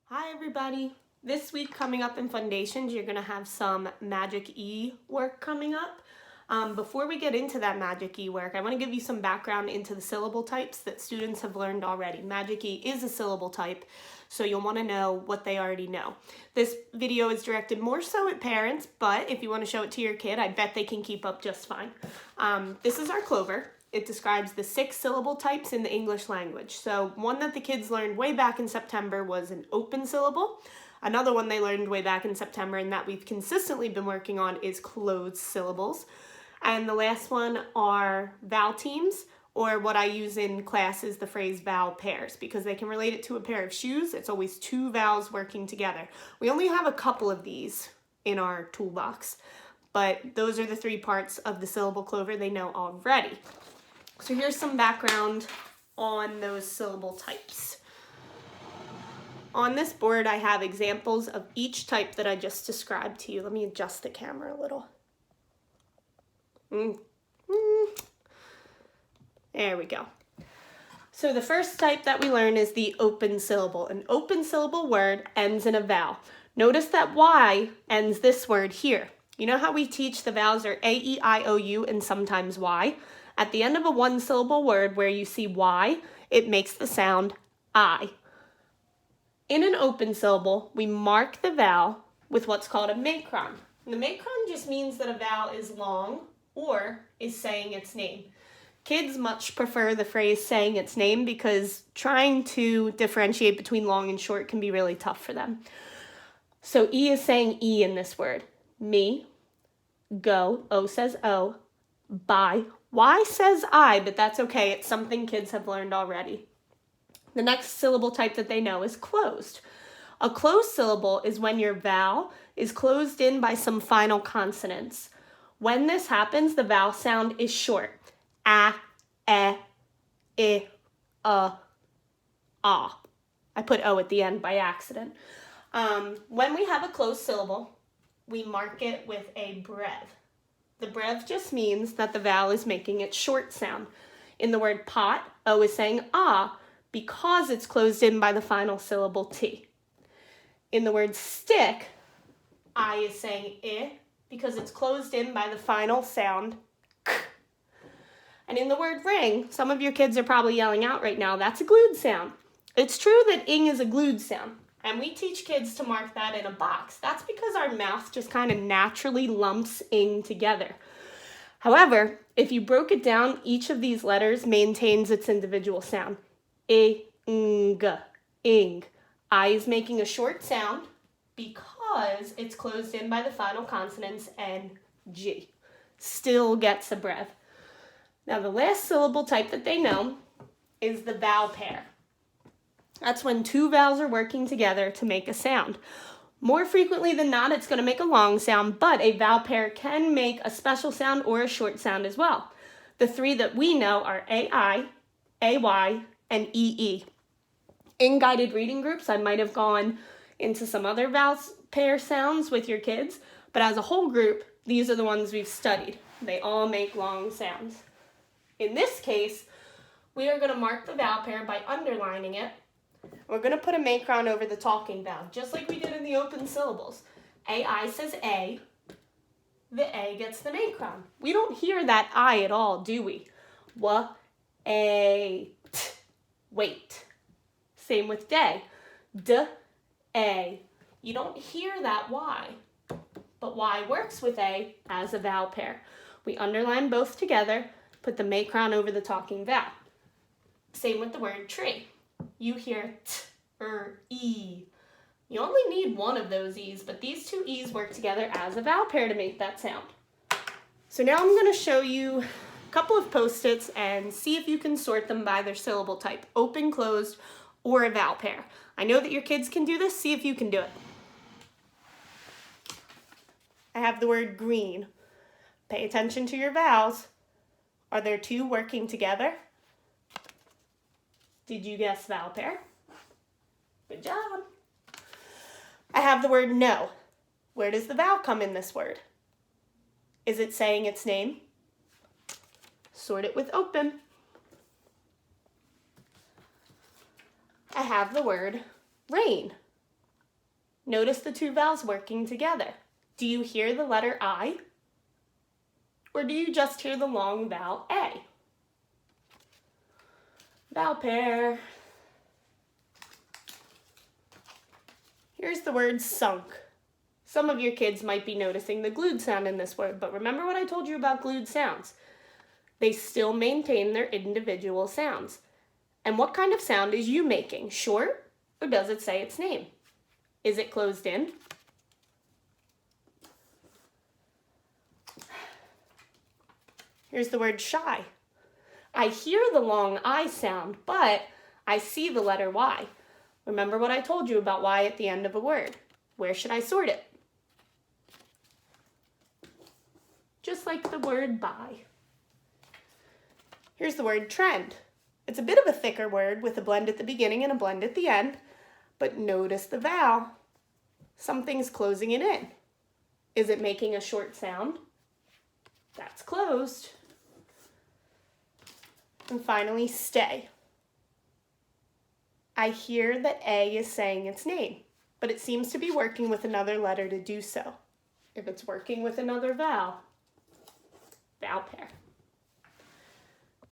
Hi everybody. This week coming up in Fundations, you're going to have some Magic E work coming up. Before we get into that Magic E work, I want to give you some background into the syllable types that students have learned already. Magic E is a syllable type, so you'll want to know what they already know. This video is directed more so at parents, but if you want to show it to your kid, I bet they can keep up just fine. This is our clover. It describes the 6 syllable types in the English language. So one that the kids learned way back in September was an open syllable. Another one they learned way back in September and that we've consistently been working on is closed syllables. And the last one are vowel teams, or what I use in class is the phrase vowel pairs, because they can relate it to a pair of shoes. It's always 2 vowels working together. We only have a couple of these in our toolbox, but those are the 3 parts of the syllable clover they know already. So here's some background on those syllable types. On this board, I have examples of each type that I just described to you. Let me adjust the camera a little. There we go. So the first type that we learn is the open syllable. An open syllable word ends in a vowel. Notice that Y ends this word here. You know how we teach the vowels are A, E, I, O, U, and sometimes Y? At the end of a 1-syllable word where you see Y, it makes the sound I. In an open syllable, we mark the vowel with what's called a macron. And the macron just means that a vowel is long or is saying its name. Kids much prefer the phrase saying its name because trying to differentiate between long and short can be really tough for them. So E is saying E in this word. Me, go, O says O, buy. Y says I, but that's okay. It's something kids have learned already. The next syllable type that they know is closed. A closed syllable is when your vowel is closed in by some final consonants. When this happens, the vowel sound is short. A, I, ah. I put O at the end by accident. When we have a closed syllable, we mark it with a brev. The brev just means that the vowel is making its short sound. In the word pot, O is saying ah because it's closed in by the final syllable T. In the word stick, I is saying I because it's closed in by the final sound K. And in the word ring, some of your kids are probably yelling out right now, that's a glued sound. It's true that ing is a glued sound. And we teach kids to mark that in a box. That's because our mouth just kind of naturally lumps ing together. However, if you broke it down, each of these letters maintains its individual sound. I, ng, ing. I is making a short sound because it's closed in by the final consonants N, G. Still gets a brev. Now the last syllable type that they know is the vowel pair. That's when 2 vowels are working together to make a sound. More frequently than not, it's going to make a long sound, but a vowel pair can make a special sound or a short sound as well. The 3 that we know are AI, AY, and EE. In guided reading groups, I might have gone into some other vowel pair sounds with your kids, but as a whole group, these are the ones we've studied. They all make long sounds. In this case, we are going to mark the vowel pair by underlining it. We're going to put a macron over the talking vowel, just like we did in the open syllables. AI says A. The A gets the macron. We don't hear that I at all, do we? A, t, wait. Same with day. A. You don't hear that Y, but Y works with A as a vowel pair. We underline both together, put the macron over the talking vowel. Same with the word tree. You hear t or e. You only need one of those e's, but these 2 e's work together as a vowel pair to make that sound. So now I'm going to show you a couple of post-its and see if you can sort them by their syllable type, open, closed, or a vowel pair. I know that your kids can do this. See if you can do it. I have the word green. Pay attention to your vowels. Are there 2 working together? Did you guess vowel pair? Good job. I have the word no. Where does the vowel come in this word? Is it saying its name? Sort it with open. I have the word rain. Notice the two vowels working together. Do you hear the letter I? Or do you just hear the long vowel A? Vowel pair. Here's the word sunk. Some of your kids might be noticing the glued sound in this word, but remember what I told you about glued sounds. They still maintain their individual sounds. And what kind of sound is you making? Short, or does it say its name? Is it closed in? Here's the word shy. I hear the long I sound, but I see the letter Y. Remember what I told you about Y at the end of a word. Where should I sort it? Just like the word buy. Here's the word trend. It's a bit of a thicker word with a blend at the beginning and a blend at the end, but notice the vowel. Something's closing it in. Is it making a short sound? That's closed. And finally, stay. I hear that A is saying its name, but it seems to be working with another letter to do so. If it's working with another vowel, vowel pair.